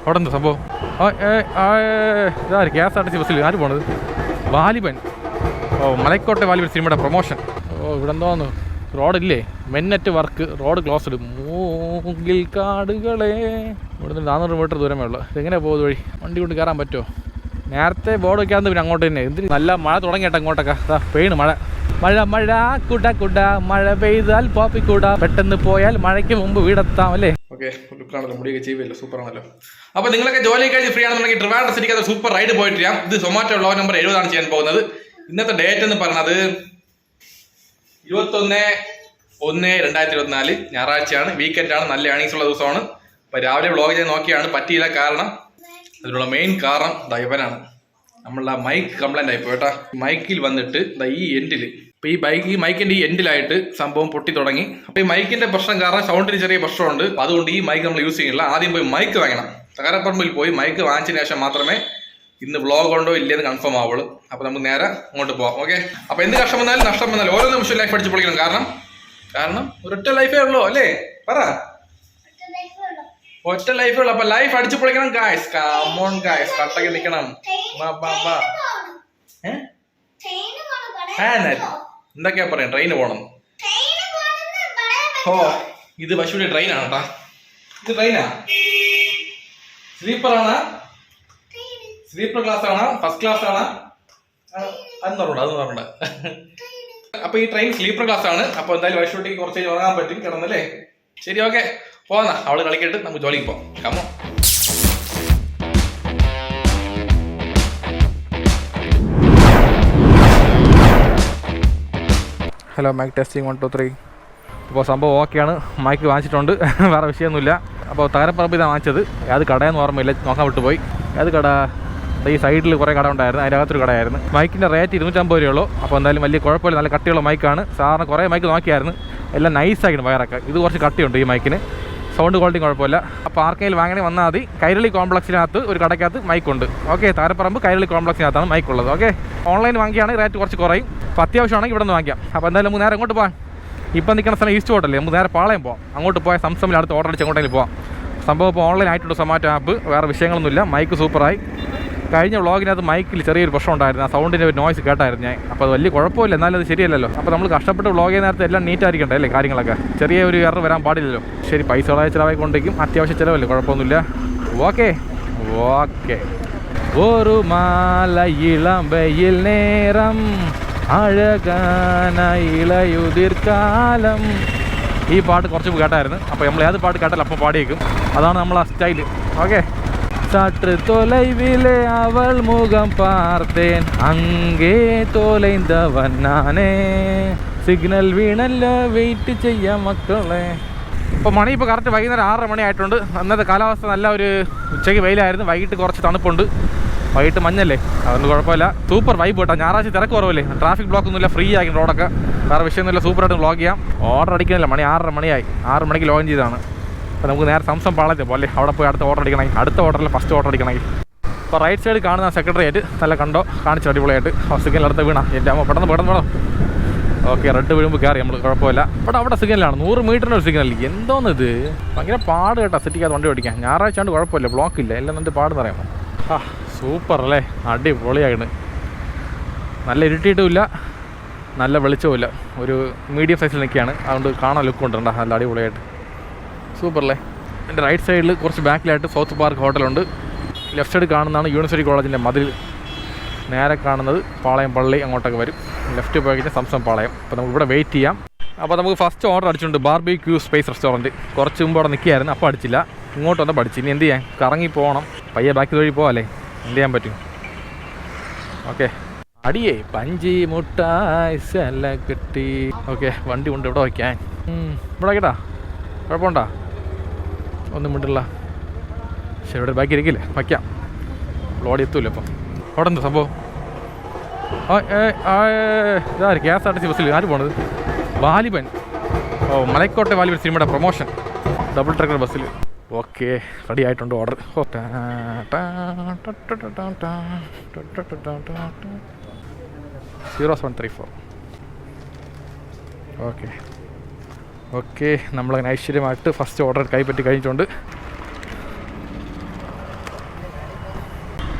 അവിടെ എന്താ സംഭവം? ഇതാര് KSRTC ബസ്സിൽ ആര് പോണത്? വാലിബൻ. മലക്കോട്ടെ വാലിബൻ സിനിമയുടെ പ്രൊമോഷൻ. ഇവിടെ എന്തോന്ന് റോഡില്ലേ? മെന്നറ്റ് വർക്ക്, റോഡ് ക്ലോസ്ഡ്. മൂങ്കിൽ കാടുകളെ. ഇവിടുന്ന് 400 മീറ്റർ ദൂരമേ ഉള്ളൂ. ഇതെങ്ങനെ പോകുന്നത് വഴി? വണ്ടി കൊണ്ട് കയറാൻ പറ്റുമോ? നേരത്തെ ബോർഡ് വയ്ക്കാതെ പിന്നെ അങ്ങോട്ട് തന്നെ. എന്തിന് നല്ല മഴ തുടങ്ങിയിട്ട് അങ്ങോട്ടൊക്കെ പെയ്യണ് മഴ. മഴ മഴ കുട കുട, മഴ പെയ്താൽ പോപ്പിക്കൂട, പെട്ടെന്ന് പോയാൽ മഴയ്ക്ക് മുമ്പ് വീടെത്താം അല്ലേ? ഓക്കെ, ലുക്കാണല്ലോ, മുടിയൊക്കെ ചെയ്യുമല്ലോ, സൂപ്പർ ആണല്ലോ. അപ്പോൾ നിങ്ങളൊക്കെ ജോലി കഴിഞ്ഞ് ഫ്രീ ആണെന്നുണ്ടെങ്കിൽ ട്രിവാൻഡ്രം സിറ്റിക്ക് അത് സൂപ്പർ റൈഡ് പോയിട്ട് ചെയ്യാം. ഇത് സൊമാറ്റോ വ്ലോഗ് നമ്പർ 70 ചെയ്യാൻ പോകുന്നത്. ഇന്നത്തെ ഡേറ്റ് എന്ന് പറയുന്നത് 21/1/2024 ഞായറാഴ്ചയാണ്, വീക്കെൻഡാണ്, നല്ല ഏണിങ്സ് ഉള്ള ദിവസമാണ്. അപ്പോൾ രാവിലെ വ്ലോഗ് ചെയ്യാൻ നോക്കിയാണ്, പറ്റിയില്ല. കാരണം അതിനുള്ള മെയിൻ കാരണം ഇവനാണ്. നമ്മളുടെ മൈക്ക് കംപ്ലൈന്റ് ആയിപ്പോ കേട്ടാ. മൈക്കിൽ വന്നിട്ട് ഈ എൻഡിൽ, ഇപ്പൊ ഈ മൈക്കിന്റെ ഈ എൻഡിലായിട്ട് സംഭവം പൊട്ടി തുടങ്ങി. അപ്പൊ ഈ മൈക്കിന്റെ പ്രശ്നം കാരണം സൗണ്ടിന് ചെറിയ പ്രശ്നമുണ്ട്. അതുകൊണ്ട് ഈ മൈക്ക് നമ്മൾ യൂസ് ചെയ്യുന്നില്ല. ആദ്യം പോയി മൈക്ക് വാങ്ങണം. തകരപ്പറമ്പിൽ പോയി മൈക്ക് വാങ്ങിച്ചതിന് ശേഷം മാത്രമേ ഇന്ന് വ്ലോഗ് ഉണ്ടോ ഇല്ലെന്ന് കൺഫേം ആവുള്ളൂ. അപ്പൊ നമുക്ക് നേരെ അങ്ങോട്ട് പോവാം. ഓക്കെ, അപ്പൊ എന്ത് കഷ്ടം വന്നാലും നഷ്ടം വന്നാലും ഓരോ നിമിഷം ലൈഫ് അടിച്ച് പൊളിക്കണം. കാരണം ഒരൊറ്റ ലൈഫേ ഉള്ളൂ അല്ലേ? പറ, ഒറ്റ ലൈഫേ ഉള്ളൂ. അപ്പൊ ലൈഫ് അടിച്ചു പൊളിക്കണം ഗായ്സ്. കമോൺ ഗായ്സ്, കട്ടക്ക് നിക്കണം. എന്തൊക്കെയാ പറയാം? ട്രെയിന് പോണം. ഓ, ഇത് പശുവിന്റെ ട്രെയിനാണ് കേട്ടാ. ഇത് ട്രെയിനാ? സ്ലീപ്പർ ക്ലാസ് ആണ്? ഫസ്റ്റ് ക്ലാസ് ആണ്? അത് പറഞ്ഞ. അപ്പൊ ഈ ട്രെയിൻ സ്ലീപ്പർ ക്ലാസ് ആണ്. അപ്പൊ എന്തായാലും പശുട്ടിക്ക് കുറച്ച് ഉറങ്ങാൻ പറ്റും കിടന്നല്ലേ. ശരി, ഓക്കെ, പോന്നാ. അവള് കളിക്കിട്ട് നമുക്ക് ജോലിക്ക് പോവാം. കമോ. Hello, mic testing 1 2 3. അപ്പോൾ സംഭവം ഓക്കെയാണ്. മൈക്ക് വാങ്ങിച്ചിട്ടുണ്ട്, വേറെ വിഷയമൊന്നുമില്ല. അപ്പോൾ തകരപ്പറമ്പ് ഇതാണ് വാങ്ങിച്ചത്. അത് കടയെന്ന് ഓർമ്മയില്ല, നോക്കാൻ വിട്ടുപോയി. അത് കട ഈ സൈഡിൽ കുറേ കട ഉണ്ടായിരുന്നു, അതിനകത്തൊരു കടയായിരുന്നു. മൈക്കിൻ്റെ റേറ്റ് 250 രൂപയുള്ളൂ. അപ്പോൾ എന്തായാലും വലിയ കുഴപ്പമില്ല, നല്ല കട്ടിയുള്ള മൈക്കാണ്. സാറിന് കുറേ മൈക്ക് നോക്കിയായിരുന്നു, എല്ലാം നൈസായിരുന്നു വയറൊക്കെ. ഇത് കുറച്ച് കട്ടിയുണ്ട് ഈ മൈക്കിന്, സൗണ്ട് ക്വാളിറ്റി കുഴപ്പമില്ല. അപ്പോൾ ആർക്കെങ്കിലും വാങ്ങണേ വന്നാൽ മതി. കൈരളി കോംപ്ലക്സിനകത്ത് ഒരു കടയ്ക്കകത്ത് മൈക്കുണ്ട്. ഓക്കെ, തകരപ്പറമ്പ് കൈരളി കോംപ്ലക്സിനകത്താണ് മൈക്കുള്ളത്. ഓക്കെ, ഓൺലൈൻ വാങ്ങിക്കുകയാണെങ്കിൽ റേറ്റ് കുറച്ച് കുറയും. അപ്പോൾ അത്യാവശ്യമാണെങ്കിൽ ഇവിടെ നിന്ന് വാങ്ങിക്കാം. അപ്പോൾ എന്തായാലും നമുക്ക് നേരെ അങ്ങോട്ട് പോകാം. ഇപ്പം നിൽക്കുന്ന സ്ഥലം ഈസ്റ്റ് ഹോട്ടല്ലേ, നമുക്ക് നേരെ പാളയം പോകാം. അങ്ങോട്ട് പോയാൽ സംസമിൽ അടുത്ത് ഓർഡർ അടിച്ച് അങ്ങോട്ടെങ്കിലും പോകാം. സംഭവം ഇപ്പോൾ ഓൺലൈൻ ആയിട്ടുണ്ട്, സൊമാറ്റോ ആപ്പ്. വേറെ വിഷയങ്ങളൊന്നുമില്ല, മൈക്ക് സൂപ്പറായി. കഴിഞ്ഞ വ്ളോഗിനകത്ത് മൈക്കിൽ ചെറിയൊരു പ്രശ്നം ഉണ്ടായിരുന്നു, ആ സൗണ്ടിൻ്റെ ഒരു നോയ്സ് കേട്ടായിരുന്നു ഞാൻ. അപ്പോൾ അത് വലിയ കുഴപ്പമില്ല, എന്നാലും അത് ശരിയല്ലല്ലോ. അപ്പോൾ നമ്മൾ കഷ്ടപ്പെട്ട് വ്ളോഗ് ചെയ്യുന്ന നേരത്തെ എല്ലാം നീറ്റായിരിക്കണ്ടേ അല്ലേ കാര്യങ്ങളൊക്കെ. ചെറിയ ഒരു എറർ വരാൻ പാടില്ലല്ലോ. ശരി, പൈസ ചിലവായി കൊണ്ടേക്കും, അത്യാവശ്യം ചിലവല്ലേ, കുഴപ്പമൊന്നുമില്ല. ഓക്കെ. ഒരു മാല ഇളമ്പയിൽ നേരം അഴകാന ഇളയുതിർക്കാലം. ഈ പാട്ട് കുറച്ച് കേട്ടായിരുന്നു. അപ്പോൾ നമ്മൾ ഏത് പാട്ട് കേട്ടാലും അപ്പം പാടിയേക്കും. അതാണ് നമ്മൾ ആ സ്റ്റൈല്. ഓക്കെ. சற்று தொலைவிலே அவள் முகம் பார்த்தேன், அங்கே தொலைந்தவன் நானே, സിഗ്നൽ വീണല്ല വെയിറ്റ് ചെയ്യാം മക്കളെ. ഇപ്പോൾ മണി ഇപ്പോൾ കറക്റ്റ് വൈകുന്നേരം 6:30 മണി ആയിട്ടുണ്ട്. അന്നത്തെ കാലാവസ്ഥ നല്ല ഒരു ഉച്ചയ്ക്ക് വെയിലായിരുന്നു, വൈകിട്ട് കുറച്ച് തണുപ്പുണ്ട്. വൈകിട്ട് മഞ്ഞല്ലേ, അതുകൊണ്ട് കുഴപ്പമില്ല. സൂപ്പർ വൈബ് കേട്ടോ. ഞായറാഴ്ച തിരക്ക് കുറവല്ലേ, ട്രാഫിക് ബ്ലോക്ക് ഒന്നുമില്ല, ഫ്രീ ആയിരിക്കും റോഡൊക്കെ, വേറെ വിഷയമൊന്നുമില്ല. സൂപ്പറായിട്ട് വ്ളോഗ് ചെയ്യാം. ഓർഡർ അടിക്കുന്നില്ല, മണി 6:30 മണിയായി. 6 മണിക്ക് ലോഗിൻ ചെയ്തതാണ്. അപ്പോൾ നമുക്ക് നേരെ സംസം പാളയത്തിൽ പോലെ അവിടെ പോയി അടുത്ത ഓർഡർ അടിക്കണമെങ്കിൽ, അടുത്ത ഓർഡറിൽ ഫസ്റ്റ് ഓർഡർ അടിക്കണമെങ്കിൽ. അപ്പോൾ റൈറ്റ് സൈഡ് കാണുന്ന സെക്രട്ടറിയേറ്റ് നല്ല കണ്ടോ, കാണിച്ചു അടിപൊളിയായിട്ട്. സിഗ്നൽ അടുത്ത് വീണാ എൻ്റെ അമ്മ പെട്ടെന്ന് വേണം. ഓക്കെ, റെഡ് വീഴുമ്പോൾ കയറി നമ്മൾ, കുഴപ്പമില്ല. ഇവിടെ അവിടെ സിഗ്നലാണ്, 100 മീറ്ററിൻ്റെ ഒരു സിഗ്നൽ. എന്തോന്നിത്, ഭയങ്കര പാട് കേട്ടോ സിറ്റിക്കകത്ത് വണ്ടി ഓടിക്കാൻ. ഞായറാഴ്ച കൊണ്ട് കുഴപ്പമില്ല, ബ്ലോക്കില്ല, എല്ലാം എന്നിട്ട് പാടെന്ന് പറയാമോ. സൂപ്പർ അല്ലേ, അടിപൊളിയായിട്ട്. നല്ല ഇരുട്ടിയിട്ടുമില്ല, നല്ല വെളിച്ചവുമില്ല, ഒരു മീഡിയം സൈസിൽ നിൽക്കുകയാണ്. അതുകൊണ്ട് കാണാൻ ലുക്ക് കൊണ്ടുണ്ടോ, നല്ല അടിപൊളിയായിട്ട്. സൂപ്പറല്ലേ. എൻ്റെ റൈറ്റ് സൈഡിൽ കുറച്ച് ബാക്കിലായിട്ട് സൗത്ത് പാർക്ക് ഹോട്ടലുണ്ട്. ലെഫ്റ്റ് സൈഡ് കാണുന്നതാണ് യൂണിവേഴ്സിറ്റി കോളേജിൻ്റെ മതിൽ. നേരെ കാണുന്നത് പാളയം പള്ളി, അങ്ങോട്ടൊക്കെ വരും. ലെഫ്റ്റ് പോയി കഴിഞ്ഞാൽ സംസം പാളയം. അപ്പോൾ നമുക്ക് ഇവിടെ വെയിറ്റ് ചെയ്യാം. അപ്പോൾ നമുക്ക് ഫസ്റ്റ് ഓർഡർ അടിച്ചിട്ടുണ്ട്, ബാർബിക്യൂ സ്പേസ് റെസ്റ്റോറൻറ്റ്. കുറച്ച് മുമ്പ് അവിടെ നിൽക്കുകയായിരുന്നു, അപ്പോൾ അടിച്ചില്ല. ഇങ്ങോട്ട് വന്നാൽ പഠിച്ചു. ഇനി എന്ത് ചെയ്യാൻ, കറങ്ങി പോകണം. പയ്യെ ബാക്കി വഴി പോകാമല്ലേ, എന്ത് ചെയ്യാൻ പറ്റും. ഓക്കെ, അടിയേ പഞ്ചി മുട്ടായി സെല കിട്ടി. ഓക്കെ, വണ്ടി കൊണ്ട് ഇവിടെ വയ്ക്കാൻ. ഇവിടെ കേട്ടാ, കുഴപ്പമുണ്ടോ? ഒന്നും മിണ്ടില്ല. ശരി, ഇവിടെ ബാക്കി ഇരിക്കില്ലേ, വയ്ക്കാം. ലോഡ് എത്തൂല്ലോ അപ്പം. അവിടെ എന്താ സംഭവം? ഇതാര് KSRTC ബസ്സിൽ ആര് പോണത്? വാലിബൻ. മലക്കോട്ടെ വാലിബൻ സിനിമയുടെ പ്രൊമോഷൻ, ഡബിൾ ട്രക്കർ ബസ്സിൽ. ഓക്കെ, റെഡി ആയിട്ടുണ്ട് ഓർഡർ. 0734. ഓക്കെ, നമ്മളങ്ങനെ ഐശ്വര്യമായിട്ട് ഫസ്റ്റ് ഓർഡർ കൈപ്പറ്റി കഴിഞ്ഞിട്ടുണ്ട്.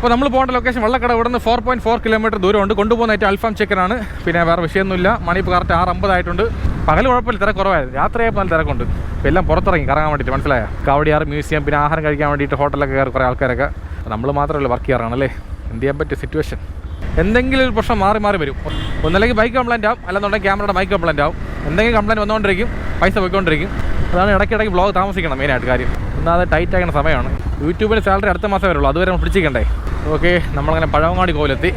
അപ്പോൾ നമ്മൾ പോകേണ്ട ലൊക്കേഷൻ വള്ളക്കട. ഇവിടെ നിന്ന് 4.4 കിലോമീറ്റർ ദൂരമുണ്ട്. കൊണ്ടുപോകുന്നതായിട്ട് അൽഫാം ചിക്കനാണ്. പിന്നെ വേറെ വിഷയമൊന്നുമില്ല. മണി ഇപ്പോൾ കറക്റ്റ് 6:50 ആയിട്ടുണ്ട്. പകൽ കുഴപ്പമില്ല, തിരക്ക് കുറവായിരുന്നു. രാത്രിയായപ്പോൾ നല്ല തിരക്കുണ്ട്. ഇപ്പോൾ എല്ലാം പുറത്തിറങ്ങി കറങ്ങാൻ വേണ്ടിയിട്ട്, മനസ്സിലായോ? കാവടിയാർ മ്യൂസിയം, പിന്നെ ആഹാരം കഴിക്കാൻ വേണ്ടിയിട്ട് ഹോട്ടലൊക്കെ കയറി കുറേ ആൾക്കാരൊക്കെ. നമ്മൾ മാത്രമല്ല വർക്ക് ചെയ്യാറാണല്ലേ. എന്ത് ചെയ്യാൻ പറ്റിയ സിറ്റുവേഷൻ. എന്തെങ്കിലും ഒരു പ്രശ്നം മാറി മാറി വരും. ഒന്നല്ലെങ്കിൽ ബൈക്ക് കംപ്ലൈൻറ്റ് ആവും, അല്ലെന്നുണ്ടെങ്കിൽ ക്യാമറയുടെ മൈക്ക് കംപ്ലൈൻറ്റ് ആവും. എന്തെങ്കിലും കംപ്ലൈൻറ്റ് വന്നുകൊണ്ടിരിക്കും, പൈസ പോയിക്കൊണ്ടിരിക്കും. അതാണ് ഇടയ്ക്കിടയ്ക്ക് വ്ളോഗ് താമസിക്കണം മെയിനായിട്ട് കാര്യം. ഒന്നാമത് ടൈറ്റ് ആകുന്ന സമയമാണ്. യൂട്യൂബിന് സാലറി അടുത്ത മാസം വരുള്ളൂ, അതുവരെ നമ്മൾ പിടിച്ചിരിക്കണ്ടേ. ഓക്കെ, നമ്മളങ്ങനെ പഴവങ്ങാടി കോവിലെത്തി.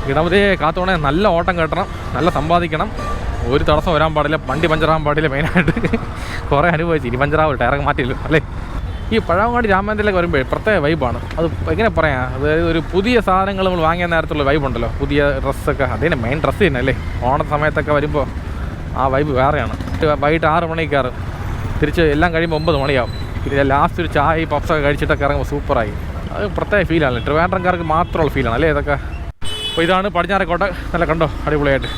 ഗണപതിയെ കാത്തോണെ നല്ല ഓട്ടം കെട്ടണം, നല്ല സമ്പാദിക്കണം. ഒരു തടസ്സം വരാൻ പാടില്ല, വണ്ടി പഞ്ചറാകാൻ പാടില്ല. മെയിനായിട്ട് കുറേ അനുഭവിച്ചു. ഇനി പഞ്ചറാവും, ടയറൊക്കെ മാറ്റിയല്ലോ അല്ലേ. ഈ പഴവങ്ങാടി രാമേന്ദ്രയിലേക്ക് വരുമ്പോൾ പ്രത്യേക വൈബാണ്. അത് എങ്ങനെ പറയാം, അതായത് ഒരു പുതിയ സാധനങ്ങൾ നമ്മൾ വാങ്ങിയ നേരത്തുള്ള വൈബുണ്ടല്ലോ, പുതിയ ഡ്രസ്സൊക്കെ. അതിന് മെയിൻ ഡ്രസ്സ് തന്നെ അല്ലേ. ഓണ സമയത്തൊക്കെ വരുമ്പോൾ ആ വൈബ് വേറെയാണ്. വൈകിട്ട് 6 മണിക്ക് കയറും, തിരിച്ച് എല്ലാം കഴിയുമ്പോൾ 9 മണിയാവും. പിന്നെ ലാസ്റ്റ് ഒരു ചായ പപ്സൊക്കെ കഴിച്ചിട്ടൊക്കെ ഇറങ്ങുമ്പോൾ സൂപ്പറായി. അത് പ്രത്യേക ഫീലാണ്, ട്രിവാൻഡ്രംകാർക്ക് മാത്രമുള്ള ഫീലാണ് അല്ലേ ഇതൊക്കെ. അപ്പോൾ ഇതാണ് പടിഞ്ഞാറേക്കോട്ട. നല്ല കണ്ടോ, അടിപൊളിയായിട്ട്.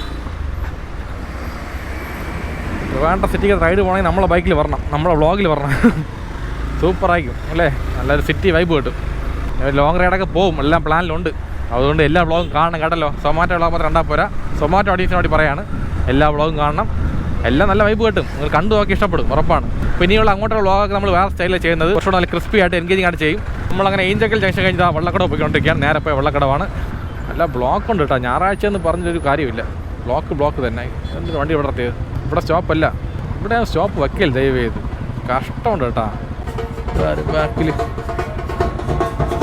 ട്രിവാൻഡ്രം സിറ്റിക്ക് റൈഡ് പോകണമെങ്കിൽ നമ്മളെ ബൈക്കിൽ വരണം, നമ്മളെ വ്ളോഗിൽ വരണം. സൂപ്പറായിരിക്കും അല്ലേ, നല്ലൊരു സിറ്റി വൈബ് കിട്ടും. ലോങ് റൈഡൊക്കെ പോകും, എല്ലാം പ്ലാനിലുണ്ട്. അതുകൊണ്ട് എല്ലാ വ്ളോഗും കാണണം കേട്ടല്ലോ. സൊമാറ്റോ വ്ളോഗ് മാത്രം കണ്ടാൽ പോരാ, സൊമാറ്റോ ഓഡിയൻസിനോട് പറയാണ് എല്ലാ വ്ളോഗും കാണണം. എല്ലാം നല്ല വൈബ് കിട്ടും, നിങ്ങൾ കണ്ടു നോക്കി ഇഷ്ടപ്പെടും ഉറപ്പാണ്. പിന്നെയുള്ള അങ്ങോട്ടുള്ള വ്ളോഗൊക്കെ നമ്മൾ വേറെ സ്റ്റൈലിൽ ചെയ്യുന്നത്, കുറച്ചുകൂടെ നല്ല ക്രിസ്പി ആയിട്ട് എൻഗേജിങ് ആയിട്ട് ചെയ്യും. നമ്മളങ്ങനെ ഏഞ്ചക്കൽ ജംഗ്ഷൻ കഴിഞ്ഞാൽ വള്ളക്കടവ് പോയിക്കൊണ്ടിരിക്കുകയാണ്. നേരെ പോയി വള്ളക്കടവാണ്. നല്ല ബ്ലോക്ക് ഉണ്ട് കേട്ടോ. ഞായറാഴ്ച എന്ന് പറഞ്ഞൊരു കാര്യമില്ല, ബ്ലോക്ക് തന്നെ. എന്തൊരു വണ്ടി ഇവിടെ നിർത്തിയത്? ഇവിടെ സ്റ്റോപ്പല്ല, ഇവിടെ സ്റ്റോപ്പ് വയ്ക്കൽ ദയവ് ചെയ്ത്. കഷ്ടമുണ്ട് കേട്ടോ. ബാക്കിൽ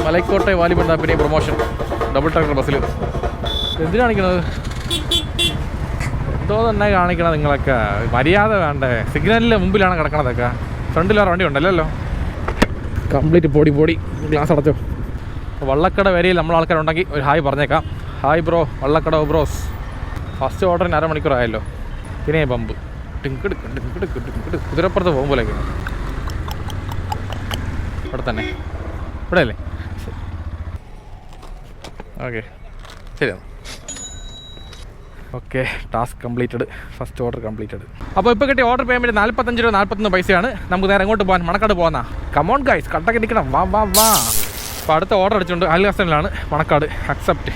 മലൈക്കോട്ടെ വാലിബണ്ടാ പിന്നെ പ്രൊമോഷൻ ഡബിൾ ട്രാക്ടർ ബസ്സിൽ എന്തിനാണിക്കണത്? എന്തോ തന്നെ കാണിക്കണം നിങ്ങളൊക്കെ, മര്യാദ വേണ്ടേ? സിഗ്നലിൻ്റെ മുമ്പിലാണ് കിടക്കണതൊക്കെ. ഫ്രണ്ടിൽ വേറെ വണ്ടി ഉണ്ടല്ലോ. കംപ്ലീറ്റ് പൊടി ഗ്ലാസ് അടച്ചോ. വള്ളക്കട വരെയിൽ നമ്മൾ ആൾക്കാരുണ്ടെങ്കിൽ ഒരു ഹായ് പറഞ്ഞേക്കാം. Hi bro, Vallakkada bros. First ഓർഡറിന് 1/2 മണിക്കൂറായല്ലോ. പിന്നെ പമ്പ് കുതിരപ്പുറത്ത് പോകുമ്പോഴേക്ക് ഇവിടെ തന്നെ, ഇവിടെ അല്ലേ? ഓക്കെ, ശരിയാണ്. Okay, task completed. First order completed. അപ്പോൾ ഇപ്പോൾ കിട്ടിയ ഓർഡർ പേയ്മെൻറ്റ് 45 രൂപ 41 പൈസയാണ്. നമുക്ക് നേരെ എങ്ങോട്ട് പോകാൻ? മണക്കാട് പോകുന്ന. കമോൺ ഗൈസ്, കട്ടൊക്കെ നിൽക്കണം, വാ. അപ്പോൾ അടുത്ത ഓർഡർ അടിച്ചുകൊണ്ട് അൽഹസനിലാണ്, മണക്കാട്. അക്സെപ്റ്റ്.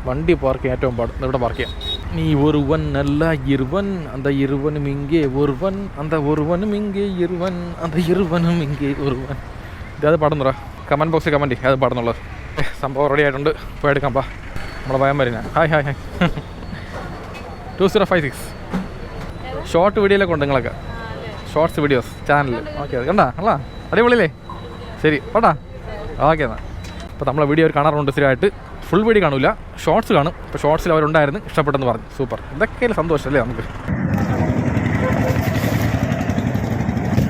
വണ്ടി പാർക്ക് ചെയ്യാൻ ഏറ്റവും പാട് ഇവിടെ പാർക്ക് ചെയ്യാം. നീ ഒരുവൻ അല്ല ഇരുവൻ, അന്ത ഇരുവനും ഇங்கே ഒരുവൻ, അന്ത ഒരുവനും ഇங்கே ഇരുവൻ, അന്ത ഇരുവനും ഇங்கே ഒരുവൻ. ഇതത് പാടുന്നുറ, കമൻറ്റ് ബോക്സിൽ കമൻറ്റ് അത് പാടുന്നുള്ളത്. സംഭവം റെഡി ആയിട്ടുണ്ട്, പോയി എടുക്കാം. പാ, നമ്മളെ ഭയം വരുന്ന. ഹായ് 2056 ഷോർട്ട് വീഡിയോയിലൊക്കെ ഉണ്ട് നിങ്ങളൊക്കെ, ഷോർട്സ് വീഡിയോസ് ചാനലിൽ. ഓക്കെ, അത് കണ്ടാ അല്ല അടിപൊളിയല്ലേ? ശരി പോട്ടാ. ഓക്കെ എന്നാൽ. അപ്പോൾ നമ്മളെ വീഡിയോ ഒരു കാണാറുണ്ട് സ്ഥിരമായിട്ട്. ഫുൾ വീഡിയോ കാണില്ല, ഷോർട്സ് കാണും. ഇപ്പോൾ ഷോർട്സിൽ അവരുണ്ടായിരുന്നു, ഇഷ്ടപ്പെട്ടെന്ന് പറഞ്ഞു. സൂപ്പർ. ഇതൊക്കെയല്ലേ സന്തോഷമല്ലേ നമുക്ക്.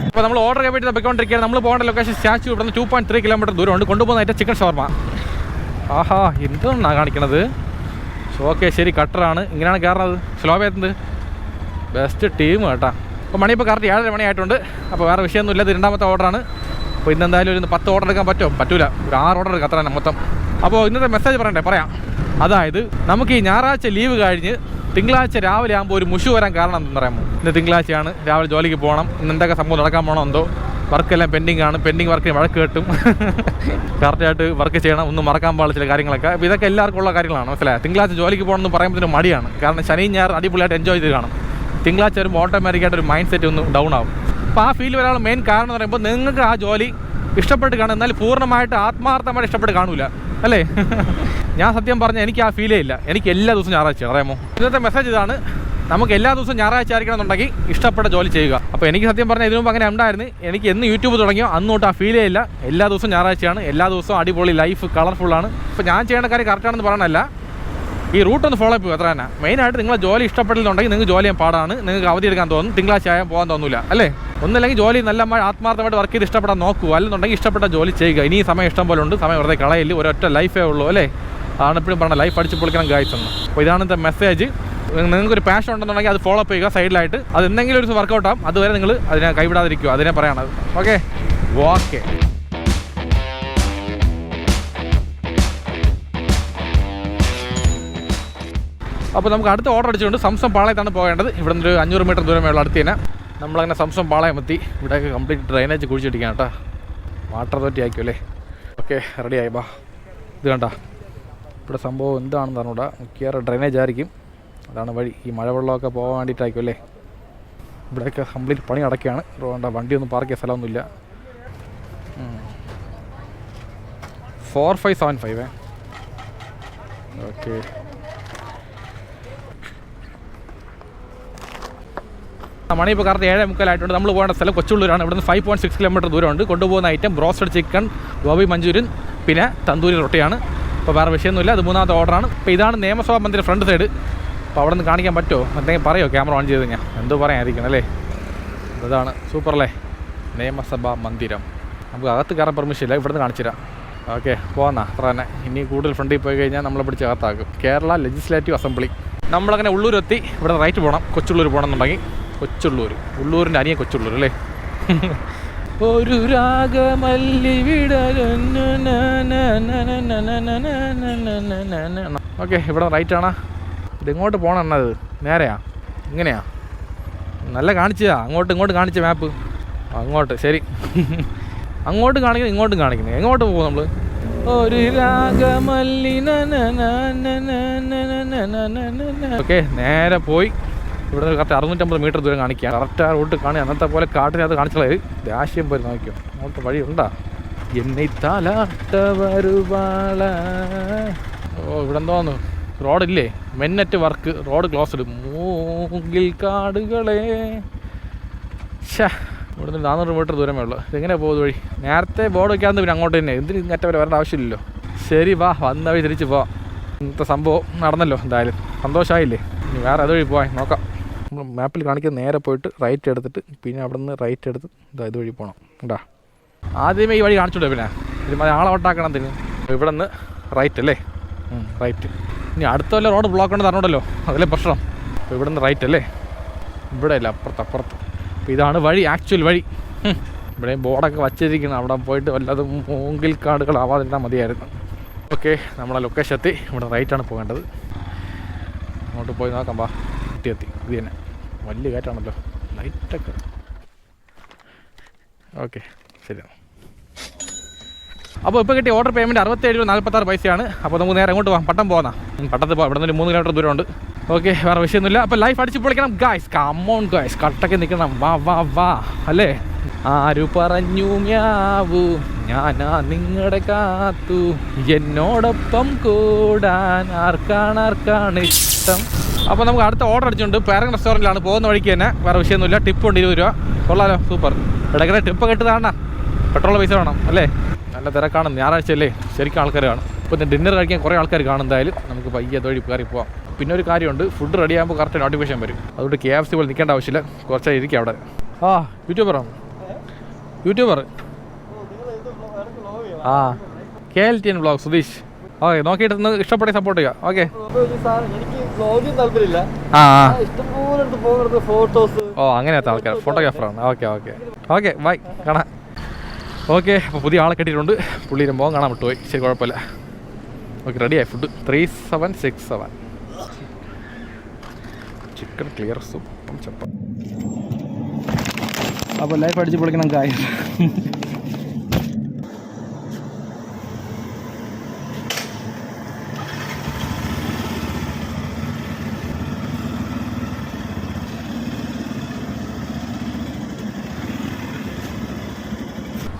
അപ്പോൾ നമ്മൾ ഓർഡർ ചെയ്യാൻ വേണ്ടി പോയിക്കൊണ്ടിരിക്കുകയാണ്. നമ്മൾ പോകേണ്ട ലൊക്കേഷൻ സ്റ്റാച്യു. ഇവിടെ നിന്ന് 2.3 കിലോമീറ്റർ ദൂരമുണ്ട്. കൊണ്ടുപോകുന്നതായിട്ട് ചിക്കൻ ഷവർമ. ആഹാ, എന്താണ് കാണിക്കണത്? ഓക്കെ, ശരി, കട്ടറാണ്. ഇങ്ങനെയാണ് കയറുന്നത്. സ്ലോ എത്തുന്നത്. ബെസ്റ്റ് ടീം കേട്ടോ. അപ്പോൾ മണി ഇപ്പോൾ കറക്റ്റ് 7:30 മണിയായിട്ടുണ്ട്. അപ്പോൾ വേറെ വിഷയമൊന്നുമില്ല. ഇത് 2ാമത്തെ ഓർഡറാണ്. അപ്പോൾ ഇന്നെന്തായാലും ഒരു 10 ഓർഡർ എടുക്കാൻ പറ്റൂല. ഒരു 6 ഓർഡർ എടുക്കാം, അത്ര മൊത്തം. അപ്പോൾ ഇന്നത്തെ മെസ്സേജ് പറയാം. അതായത് നമുക്ക് ഈ ഞായറാഴ്ച ലീവ് കഴിഞ്ഞ് തിങ്കളാഴ്ച രാവിലെ ആകുമ്പോൾ ഒരു മുഷു വരാൻ കാരണം എന്താണെന്ന് പറയാമോ? ഇന്ന് തിങ്കളാഴ്ചയാണ്, രാവിലെ ജോലിക്ക് പോകണം. ഇന്ന് എന്തൊക്കെ സംഭവം നടക്കാൻ പോകണം എന്തോ. വർക്കെല്ലാം പെൻഡിങ് ആണ്. പെൻഡിങ് വർക്കിന് വഴക്ക് കിട്ടും. കറക്റ്റായിട്ട് വർക്ക് ചെയ്യണം, ഒന്നും മറക്കാൻ പാടില്ല ചില കാര്യങ്ങളൊക്കെ. അപ്പോൾ ഇതൊക്കെ എല്ലാവർക്കും ഉള്ള കാര്യങ്ങളാണ്, മനസ്സിലായി. തിങ്കളാഴ്ച ജോലിക്ക് പോകണമെന്ന് പറയുമ്പോൾ മടിയാണ്. കാരണം ശനി ഞായർ അടിപൊളിയായിട്ട് എൻജോയ് ചെയ്ത് കാണും. തിങ്കളാഴ്ച വരുമ്പോൾ ഓട്ടോമാറ്റിക്കായിട്ട് ഒരു മൈൻഡ് സെറ്റ് ഒന്ന് ഡൗൺ ആവും. അപ്പോൾ ആ ഫീൽ വരാനുള്ള മെയിൻ കാരണം എന്ന് പറയുമ്പോൾ നിങ്ങൾക്ക് ആ ജോലി ഇഷ്ടപ്പെട്ട് കാണും, എന്നാൽ പൂർണ്ണമായിട്ട് ആത്മാർത്ഥമായിട്ട് ഇഷ്ടപ്പെട്ട് കാണൂല അല്ലേ? ഞാൻ സത്യം പറഞ്ഞാൽ എനിക്ക് ആ ഫീലേ ഇല്ല. എനിക്ക് എല്ലാ ദിവസവും ഞായറാഴ്ചയാണ്, അറിയാമോ? ഇന്നത്തെ മെസ്സേജ് ഇതാണ്. നമുക്ക് എല്ലാ ദിവസവും ഞായറാഴ്ച ആയിരിക്കണം എന്നുണ്ടെങ്കിൽ ഇഷ്ടപ്പെട്ട ജോലി ചെയ്യുക. അപ്പോൾ എനിക്ക് സത്യം പറഞ്ഞാൽ ഇതിനു മുമ്പ് അങ്ങനെ ഉണ്ടായിരുന്നു. എനിക്ക് എന്ന് യൂട്യൂബ് തുടങ്ങിയോ അന്നോട്ട് ആ ഫീലേ ഇല്ല. എല്ലാ ദിവസവും ഞായറാഴ്ചയാണ്, എല്ലാ ദിവസവും അടിപൊളി ലൈഫ് കളർഫുള്ളാണ്. ഇപ്പോൾ ഞാൻ ചെയ്യേണ്ട കാര്യം കറക്റ്റാണെന്ന് പറയണമല്ല, ഈ റൂട്ടൊന്ന് ഫോളോ അപ്പ് ചെയ്യുക, അത്ര തന്നെ. മെയിനായിട്ട് നിങ്ങൾ ജോലി ഇഷ്ടപ്പെട്ടില്ലെന്നുണ്ടെങ്കിൽ നിങ്ങൾക്ക് ജോലി ചെയ്യാൻ പാടാണ്. നിങ്ങൾക്ക് അവധി എടുക്കാൻ തോന്നും, തിങ്കളാഴ്ച ആയാൽ പോകാൻ തോന്നില്ല അല്ലേ? ഒന്നില്ലെങ്കിൽ ജോലി നല്ല ആത്മാർത്ഥമായിട്ട് വർക്ക് ചെയ്ത് ഇഷ്ടപ്പെടാൻ നോക്കുക. അല്ലെന്നുണ്ടെങ്കിൽ ഇഷ്ടപ്പെട്ട ജോലി ചെയ്യുക. ഇനി സമയം ഇഷ്ടം പോലെ ഉണ്ട്, സമയം വെറുതെ കളയില്ല. ഒരൊറ്റ ലൈഫേ ഉള്ളൂ അല്ലേ? ആണ് എപ്പോഴും പറഞ്ഞത്, ലൈഫ് അടിച്ച് പൊളിക്കണം ഗായ്സ് എന്ന്. അപ്പോൾ ഇതാണ് ഇന്നത്തെ മെസ്സേജ്. നിങ്ങൾക്കൊരു പാഷൻ ഉണ്ടെന്നുണ്ടെങ്കിൽ അത് ഫോളോ അപ്പ് ചെയ്യുക സൈഡിലായിട്ട്. അത് എന്തെങ്കിലും ഒരു വർക്കൗട്ട് ആകും, അതുവരെ നിങ്ങൾ അതിനെ കൈവിടാതിരിക്കുക. അതിനെ പറയണത്. ഓക്കെ. അപ്പോൾ നമുക്ക് അടുത്ത ഓർഡർ അടിച്ചുകൊണ്ട് സംസം പാളയത്താണ് പോകേണ്ടത്. ഇവിടെ നിന്ന് ഒരു 500 മീറ്റർ ദൂരമേ ഉള്ള അടുത്ത് തന്നെ. നമ്മളങ്ങനെ സംസം പാളയം എത്തി. ഇവിടെയൊക്കെ കംപ്ലീറ്റ് ഡ്രൈനേജ് കുഴിച്ചിട്ടിരിക്കുകയാണ് കേട്ടോ. വാട്ടർ അതോറിറ്റി ആയിരിക്കും അല്ലേ? ഓക്കെ, റെഡി ആയി. ബാ ഇത് കണ്ട ഇവിടെ സംഭവം എന്താണെന്ന് പറഞ്ഞൂടാ. മിക്കവാറും ഡ്രെയിനേജ് ആയിരിക്കും. അതാണ് വഴി. ഈ മഴവെള്ളമൊക്കെ പോകാൻ വേണ്ടിയിട്ടായിരിക്കും അല്ലേ. ഇവിടെയൊക്കെ കംപ്ലീറ്റ് പണി അടയ്ക്കുകയാണ്. വേണ്ട വണ്ടിയൊന്നും പാർക്ക് ചെയ്യാൻ സ്ഥലമൊന്നുമില്ല. 4575 ഓക്കെ. മണി ഇപ്പോൾ കറക്റ്റ് 7:45 നമ്മൾ പോകേണ്ട സ്ഥലം കൊച്ചുള്ളൂരാണ്. ഇവിടുന്ന് 5.6 കിലോമീറ്റർ ദൂരമുണ്ട്. കൊണ്ടുപോകുന്ന item broasted chicken, gobi manchurian, പിന്നെ തന്തൂരി റൊട്ടിയാണ്. ഇപ്പോൾ വേറെ വിഷയമൊന്നുമില്ല. അത് 3ാമത്തെ ഓർഡറാണ്. ഇപ്പോൾ ഇതാണ് നിയമസഭാ മന്ദിരം ഫ്രണ്ട് സൈഡ്. അപ്പോൾ അവിടെ നിന്ന് കാണിക്കാൻ പറ്റുമോ? എന്തെങ്കിലും പറയുമോ? ക്യാമറ ഓൺ ചെയ്ത് ഞാൻ എന്തോ പറയാനായിരിക്കണം അല്ലേ. അതാണ് സൂപ്പർ അല്ലേ നിയമസഭാ മന്ദിരം. നമുക്ക് അകത്ത് കയറാൻ പെർമിഷൻ ഇല്ല. ഇവിടുന്ന് കാണിച്ചു തരാം. ഓക്കെ പോകാം. അത്ര തന്നെ. ഇനി കൂടുതൽ ഫ്രണ്ടിൽ പോയി കഴിഞ്ഞാൽ നമ്മളെ പിടിച്ച് അകത്താക്കും. Kerala legislative assembly. നമ്മളങ്ങനെ ഉള്ളൂരെത്തി. ഇവിടെ റൈറ്റ് പോകണം. കൊച്ചുള്ളൂർ പോകണമെന്നുണ്ടെങ്കിൽ കൊച്ചുള്ളൂർ, ഉള്ളൂരിൻ്റെ അനിയൻ കൊച്ചുള്ളൂർ അല്ലേ. ഒരു രാഗമല്ലി ഓക്കെ. ഇവിടെ റൈറ്റ് ആണോ? ഇതെങ്ങോട്ട് പോകണം എന്നത്? നേരെയാ? ഇങ്ങനെയാ? നല്ല കാണിച്ചതാ. ഇങ്ങോട്ട് കാണിച്ച മാപ്പ്. അങ്ങോട്ട് ശരി. അങ്ങോട്ട് കാണിക്കുന്നത്, ഇങ്ങോട്ടും കാണിക്കുന്നത്. എങ്ങോട്ട് പോകും നമ്മൾ? ഒരു രാഗമല്ലി. ഓക്കെ നേരെ പോയി. ഇവിടെ കറക്റ്റ് 650 മീറ്റർ ദൂരം കാണിക്കുക. കറക്റ്റ് ആ റൂട്ട് കാണി. അന്നത്തെ പോലെ കാട്ടിനകത്ത് കാണിച്ചുള്ളത് ദേഷ്യം പോയി നോക്കിയോ. അങ്ങോട്ട് വഴി ഉണ്ടാ? എന്നെ തലാട്ട വരുവാള. ഓ ഇവിടെ എന്തോന്നു റോഡില്ലേ? മെന്നറ്റ് വർക്ക്. Road closed. മൂങ്കിൽ കാടുകളെ. ഇവിടുന്ന് 400 മീറ്റർ ദൂരമേ ഉള്ളൂ. ഇതെങ്ങനെ പോകുന്നത് വഴി? നേരത്തെ ബോർഡ് വയ്ക്കാതെ പിന്നെ അങ്ങോട്ട് തന്നെ. എന്തിന് ഇങ്ങനത്തെ വരെ വരേണ്ട ആവശ്യമില്ലല്ലോ. ശരി വാ, വന്ന വഴി തിരിച്ച് പോവാം. ഇന്നത്തെ സംഭവം നടന്നല്ലോ. എന്തായാലും സന്തോഷമായില്ലേ. ഇനി വേറെ അതുവഴി പോവാൻ നോക്കാം. നമ്മൾ മാപ്പിൽ കാണിക്കുന്ന നേരെ പോയിട്ട് റൈറ്റ് എടുത്തിട്ട് പിന്നെ അവിടെ നിന്ന് റൈറ്റ് എടുത്ത് ഇതുവഴി പോകണം. ഉണ്ടാ ആദ്യമേ ഈ വഴി കാണിച്ചുവിടുക. പിന്നെ ഇത് ആളെ ഓട്ടാക്കണം. എന്തിന്? ഇവിടെ നിന്ന് റൈറ്റ് അല്ലേ? റൈറ്റ്. ഇനി അടുത്ത വല്ല റോഡ് ബ്ലോക്ക് ഉണ്ടെന്ന് അറിഞ്ഞൂടല്ലോ. അതല്ലേ പ്രശ്നം. അപ്പോൾ ഇവിടെ നിന്ന് റൈറ്റ് അല്ലേ? ഇവിടെ അല്ല, അപ്പുറത്ത്. അപ്പോൾ ഇതാണ് വഴി, ആക്ച്വൽ വഴി. ഇവിടെയും ബോർഡൊക്കെ വച്ചിരിക്കണം. അവിടെ പോയിട്ട് വല്ലതും മൂങ്കിൽ കാടുകളാവാതിരുന്നാൽ മതിയായിരുന്നു. ഓക്കെ നമ്മളെ ലൊക്കേഷൻ എത്തി. ഇവിടെ റൈറ്റാണ് പോകേണ്ടത്. അങ്ങോട്ട് പോയി നോക്കാം. വാ എത്തി. ഇത് തന്നെ വലിയ കയറ്റാണല്ലോ. ലൈറ്റൊക്കെ ഓക്കെ ശരിയാണ്. അപ്പോൾ ഇപ്പോൾ കിട്ടിയ ഓർഡർ പേയ്മെൻറ്റ് 67.46 അപ്പോൾ നമുക്ക് നേരെ അങ്ങോട്ട് പോകാം. പട്ടം പോകുന്ന പട്ടത്ത് പോകാം. ഇവിടെ നിന്ന് 3 കിലോമീറ്റർ ദൂരമുണ്ട്. ഓക്കെ വേറെ വിഷയമൊന്നുമില്ല. അപ്പോൾ ലൈഫ് അടിച്ച് പൊളിക്കണം ഗായ്സ്. കമ്മോൺ ഗായ്സ്, കട്ടൊക്കെ നിൽക്കണം. വാ അല്ലേ. ആരു പറഞ്ഞു മ്യാവു, ഞാനാ നിങ്ങളുടെ കാത്തു, എന്നോടൊപ്പം കൂടാൻ ആർക്കാണ് ഇഷ്ടം. അപ്പോൾ നമുക്ക് അടുത്ത ഓർഡർ അടിച്ചുകൊണ്ട് പാരഗൺ റെസ്റ്റോറൻറ്റിലാണ്. പോകുന്ന വഴിക്ക് തന്നെ. വേറെ വിഷയമൊന്നുമില്ല. ടിപ്പ് ഉണ്ട് 20 രൂപ. കൊള്ളാലോ, സൂപ്പർ. ഇടയ്ക്കിടെ ടിപ്പ് കിട്ടുന്നതാണ്. പെട്രോൾ പൈസ വേണം അല്ലേ. നല്ല തിരക്കാണ്. ഞായറാഴ്ച അല്ലേ, ശരിക്കും ആൾക്കാർ കാണും. ഇപ്പോൾ ഡിന്നർ കഴിക്കാൻ കുറേ ആൾക്കാർ കാണും. എന്തായാലും നമുക്ക് പയ്യെ അതുവഴി കയറി പോവാം. പിന്നെ ഒരു കാര്യമുണ്ട്, ഫുഡ് റെഡി ആകുമ്പോൾ കറക്റ്റ് നോട്ടിഫിക്കേഷൻ വരും. അതുകൊണ്ട് KFC പോലെ നിൽക്കേണ്ട ആവശ്യമില്ല. കുറച്ചായി ഇരിക്കുക അവിടെ. യൂട്യൂബറാണ്. KLTN vlog Sudheesh. ഓക്കെ നോക്കിയിട്ട് ഒന്ന് ഇഷ്ടപ്പെട്ട സപ്പോർട്ട് ചെയ്യുക. ഓക്കെ അങ്ങനത്തെ ആൾക്കാർ ഫോട്ടോഗ്രാഫറാണ്. ഓക്കെ ബൈ, കാണാം. ഓക്കെ അപ്പോൾ പുതിയ ആളെ കെട്ടിയിട്ടുണ്ട്. പുള്ളി ഇരുമ്പോൾ കാണാൻ വിട്ടുപോയി. ശരി കുഴപ്പമില്ല. ഓക്കെ റെഡിയായി ഫുഡ്. 3767 ചിക്കൻ ക്ലിയർ സൂപ്പും ചപ്പ. അപ്പോൾ ലൈഫ് അടിച്ച് പൊളിക്കണം കാര്യം.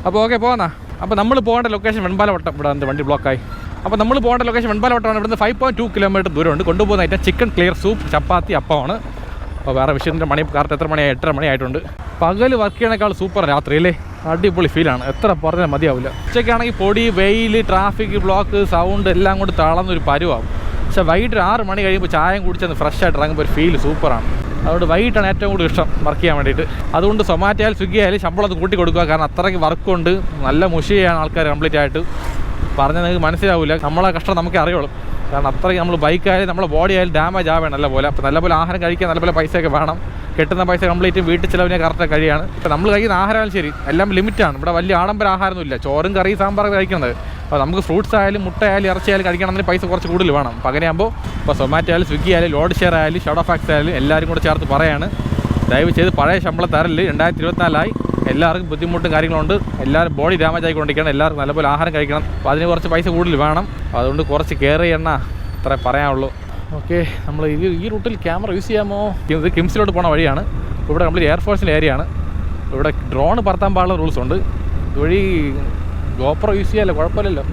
അപ്പോൾ ഓക്കെ പോകാം. അപ്പോൾ നമ്മൾ പോകേണ്ട ലൊക്കേഷൻ വെൺപാലവട്ടം. ഇവിടെ എന്ത് വണ്ടി ബ്ലോക്കായി. അപ്പോൾ നമ്മൾ പോകേണ്ട ലൊക്കേഷൻ വെൺപാലവട്ടമാണ്. ഇവിടുന്ന് 5.2 കിലോമീറ്റർ ദൂരമുണ്ട്. കൊണ്ടുപോകുന്ന ഐറ്റം ചിക്കൻ ക്ലിയർ സൂപ്പ്, ചപ്പാത്തി, അപ്പമാണ്. അപ്പോൾ വേറെ വിഷയത്തിൻ്റെ മണി കറക്റ്റ് എത്ര മണിയായി? 8:30 മണിയായിട്ടുണ്ട്. പകൽ വർക്ക് ചെയ്യണേക്കാൾ സൂപ്പർ രാത്രിയിലെ അടിപൊളി ഫീലാണ്. എത്ര പറഞ്ഞാൽ മതിയാവില്ല. ഉച്ചയ്ക്കാണെങ്കിൽ പൊടി, വെയിൽ, ട്രാഫിക് ബ്ലോക്ക്, സൗണ്ട് എല്ലാം കൊണ്ട് തളർന്നൊരു പരുവാകും. പക്ഷേ വൈകിട്ട് 6 മണി കഴിയുമ്പോൾ ചായം കുടിച്ചൊന്ന് ഫ്രഷ് ആയിട്ട് ഇറങ്ങുമ്പോൾ ഒരു ഫീൽ സൂപ്പറാണ്. അതുകൊണ്ട് വൈകിട്ടാണ് ഏറ്റവും കൂടുതൽ ഇഷ്ടം വർക്ക് ചെയ്യാൻ വേണ്ടിയിട്ട്. അതുകൊണ്ട് സൊമാറ്റോ ആയാലും സ്വിഗ്ഗി ആയാലും ശമ്പളം അത് കൂട്ടി കൊടുക്കുക. കാരണം അത്രയ്ക്ക് വർക്കുണ്ട്. നല്ല മുഷിയാണ് ആൾക്കാർ കംപ്ലീറ്റ് ആയിട്ട്. പറഞ്ഞാൽ നിങ്ങൾക്ക് മനസ്സിലാവില്ല. നമ്മളെ കഷ്ടം നമുക്കേ അറിയുള്ളൂ. കാരണം അത്രയ്ക്ക് നമ്മൾ ബൈക്കായാലും നമ്മളെ ബോഡി ആയാലും ഡാമേജ് ആവേണം നല്ലപോലെ. അപ്പോൾ നല്ലപോലെ ആഹാരം കഴിക്കാൻ നല്ലപോലെ പൈസയൊക്കെ വേണം. കിട്ടുന്ന പൈസ കംപ്ലീറ്റ് വീട്ടിൽ ചിലവിനെ കറക്റ്റ് കഴിയാണ്. ഇപ്പോൾ നമ്മൾ കഴിക്കുന്ന ആഹാരമായാലും ശരി എല്ലാം ലിമിറ്റാണ്. ഇവിടെ വലിയ ആഡംബര ആഹാരമൊന്നുമില്ല. ചോറും കറിയും സാമ്പാറൊക്കെ കഴിക്കുന്നത്. അപ്പോൾ നമുക്ക് ഫ്രൂട്ട്സ് ആയാലും മുട്ട ആയാലും ഇറച്ചി ആയാലും കഴിക്കണമെങ്കിൽ പൈസ കുറച്ച് കൂടുതൽ വേണം. അപ്പോൾ അങ്ങനെയാകുമ്പോൾ ഇപ്പോൾ സൊമാറ്റോ ആയാലും സ്വിഗ്ഗി ആയാലും ലോഡ് ഷെയർ ആയാലും ഷോഡോഫാക്സ് ആയാലും എല്ലാവരും കൂടെ ചേർത്ത് പറയാണ്, ദയവ് ചെയ്ത് പഴയ ശമ്പളം തരല്. 2024 എല്ലാവർക്കും ബുദ്ധിമുട്ടും കാര്യങ്ങളുണ്ട്. എല്ലാവരും ബോഡി ഡാമേജ് ആയിക്കൊണ്ടിരിക്കണം. എല്ലാവർക്കും നല്ലപോലെ ആഹാരം കഴിക്കണം. അപ്പോൾ അതിന് കുറച്ച് പൈസ കൂടുതൽ വേണം. അതുകൊണ്ട് കുറച്ച് കെയർ ചെയ്യണം, അത്രേ പറയാനുള്ളൂ. ഓക്കെ, നമ്മൾ ഈ റൂട്ടിൽ ക്യാമറ യൂസ് ചെയ്യാമോ? ഇത് കിംസിലോട്ട് പോണ വഴിയാണ്. ഇവിടെ കംപ്ലീറ്റ് എയർഫോഴ്സിൻ്റെ ഏരിയയാണ്. ഇവിടെ ഡ്രോൺ പറത്താൻ പാടുള്ള റൂൾസ് ഉണ്ട്. ഇതുവഴി ഗോപ്രോ യൂസ് ചെയ്യാമല്ലോ, കുഴപ്പമില്ലല്ലോ.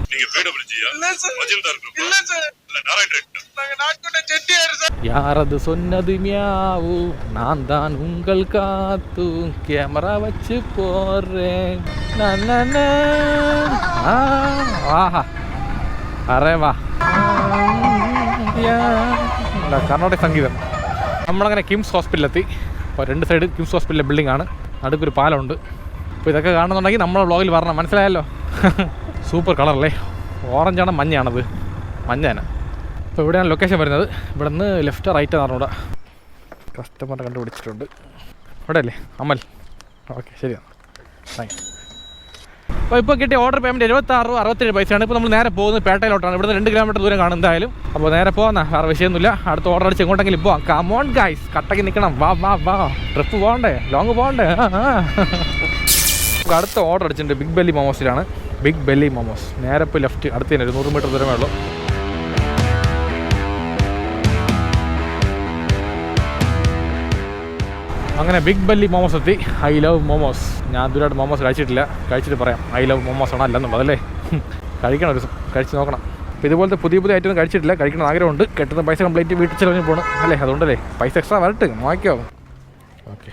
யாரது சொன்னது மியாவு நான் தான் உங்கள் காத்து கேமரா வச்சு போறேன் ആഹാ അറേ വാ കർണാടക സംഗീതം. നമ്മളങ്ങനെ കിംസ് ഹോസ്പിറ്റലിലെത്തി. അപ്പോൾ 2 സൈഡ് കിംസ് ഹോസ്പിറ്റലിലെ ബിൽഡിംഗ് ആണ്. നടുക്കൊരു പാലമുണ്ട്. അപ്പോൾ ഇതൊക്കെ കാണുന്നുണ്ടെങ്കിൽ നമ്മളെ വ്ളോഗിൽ പറഞ്ഞാൽ മനസ്സിലായല്ലോ. സൂപ്പർ കളറല്ലേ, ഓറഞ്ചാണ് മഞ്ഞയാണത്, മഞ്ഞാണ്. അപ്പോൾ ഇവിടെയാണ് ലൊക്കേഷൻ വരുന്നത്. ഇവിടെ നിന്ന് ലെഫ്റ്റ് റൈറ്റ് പറഞ്ഞൂടെ. കസ്റ്റമറെ കണ്ടുപിടിച്ചിട്ടുണ്ട്. ഇവിടെ അല്ലേ അമൽ? ഓക്കെ, ശരിയാണ്, താങ്ക് യു. അപ്പോൾ ഇപ്പോൾ കിട്ടിയ ഓർഡർ പേയ്മെൻറ്റ് 76-67 പൈസയാണ്. ഇപ്പോൾ നമ്മൾ നേരെ പോകുന്നത് പേട്ടയിലോട്ടാണ്. ഇവിടുന്ന് 2 കിലോമീറ്റർ ദൂരം കാണും എന്തായാലും. അപ്പോൾ നേരെ പോകുന്ന വേറെ വിഷയമൊന്നുമില്ല. അടുത്ത ഓർഡർ അടിച്ച് എങ്ങോട്ടെങ്കിലും പോവാം. കമോൺ ഗൈസ്, കട്ടക്ക് നിൽക്കണം. വാ വാ വാ, ട്രിപ്പ് പോകണ്ടേ, ലോങ് പോകണ്ടേ. അടുത്ത ഓർഡർ അടിച്ചിട്ടുണ്ട് ബിഗ് ബെല്ലി മോമോസിലാണ്. Big belly momos. നേരെ ഇപ്പോൾ ലെഫ്റ്റ് അടുത്ത് തന്നെ 100 മീറ്റർ ദൂരമേ ഉള്ളൂ. അങ്ങനെ ബിഗ് ബെല്ലി മോമോസ് എത്തി. I love momos. ഞാൻ ദൂരമായിട്ട് മോമോസ് കഴിച്ചിട്ടില്ല. കഴിച്ചിട്ട് പറയാം ഐ ലവ് മോമോസ് ആണോ അല്ലെന്നുള്ളത് അല്ലേ. കഴിക്കണം, ഒരു ദിവസം കഴിച്ച് നോക്കണം. അപ്പോൾ ഇതുപോലത്തെ പുതിയ ഐറ്റം കഴിച്ചിട്ടില്ല. കഴിക്കണം ആഗ്രഹമുണ്ട്. കെട്ടുന്ന പൈസ കംപ്ലീറ്റ് വീട്ടിൽ ചിലവിന് പോകണം അല്ലേ. അതുകൊണ്ടല്ലേ പൈസ എക്സ്ട്രാ വരട്ടെ, നോക്കിയോ. ഓക്കെ,